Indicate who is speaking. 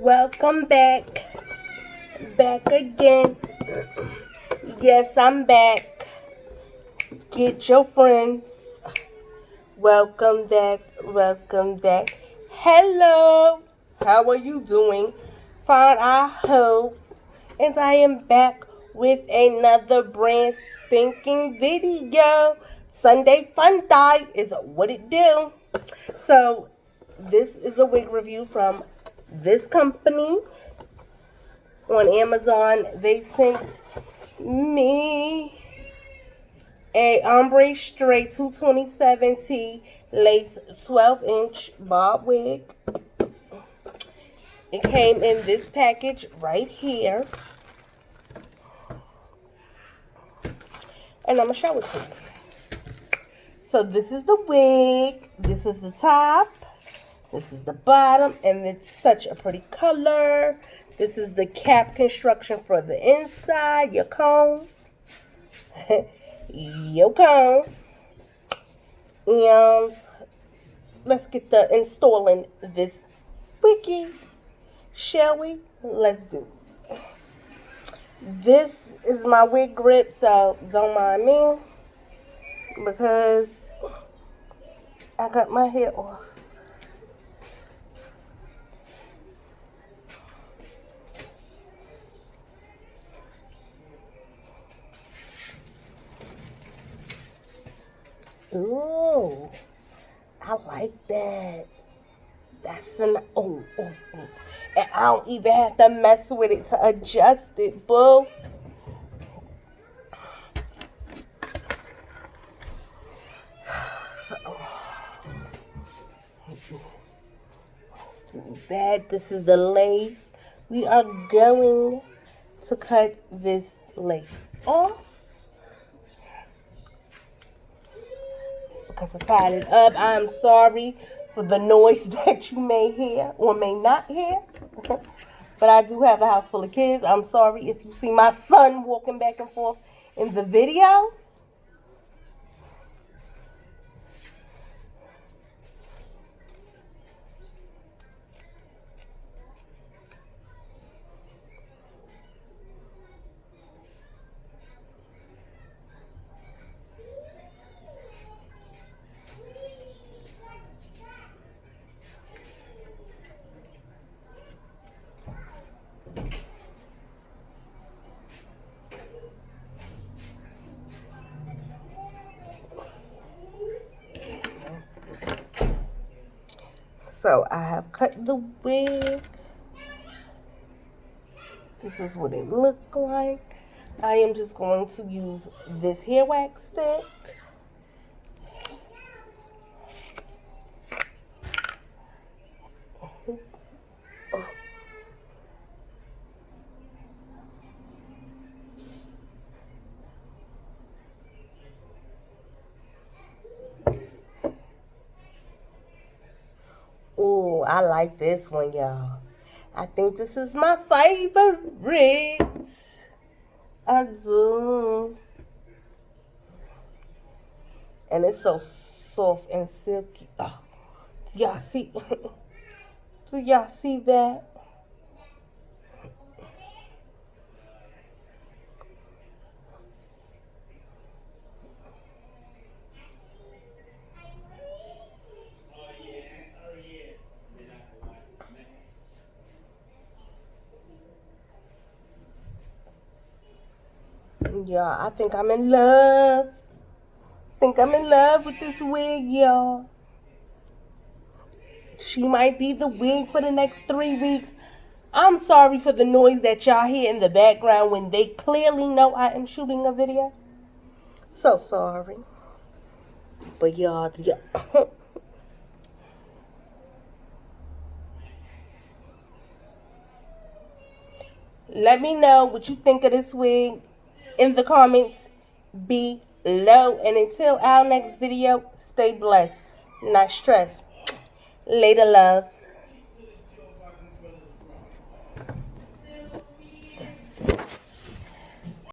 Speaker 1: Welcome back. Back again. Yes, I'm back. Get your friends. Welcome back. Welcome back. Hello. How are you doing? Fine, I hope. And I am back with another brand spanking video. Sunday Fun Die is what it do. So, this is a wig review from this company on Amazon. They sent me a ombre straight 227T lace 12-inch bob wig. It came in this package right here. And I'm going to show it to you. So this is the wig. This is the top. This is the bottom. And it's such a pretty color. This is the cap construction for the inside. Your comb. Your comb. And let's get to installing this wiggy. Shall we? Let's do it. This is my wig grip, so don't mind me. Because I got my hair off. Ooh, I like that. That's an oh. And I don't even have to mess with it to adjust it, boo. That this is the lace. We are going to cut this lace off because I tied it up. I'm sorry for the noise that you may hear or may not hear, but I do have a house full of kids. I'm sorry if you see my son walking back and forth in the video. So I have cut the wig. This is what it looked like. I am just going to use this hair wax stick. Oh, I like this one, y'all. I think this is my favorite. Amzon. And it's so soft and silky. Oh, do y'all see? Do y'all see that? Yeah, I think I'm in love. Think I'm in love with this wig, y'all. She might be the wig for the next 3 weeks. I'm sorry for the noise that y'all hear in the background when they clearly know I am shooting a video. So sorry. But y'all, let me know what you think of this wig in the comments below. And until our next video, stay blessed, not stressed. Later, loves.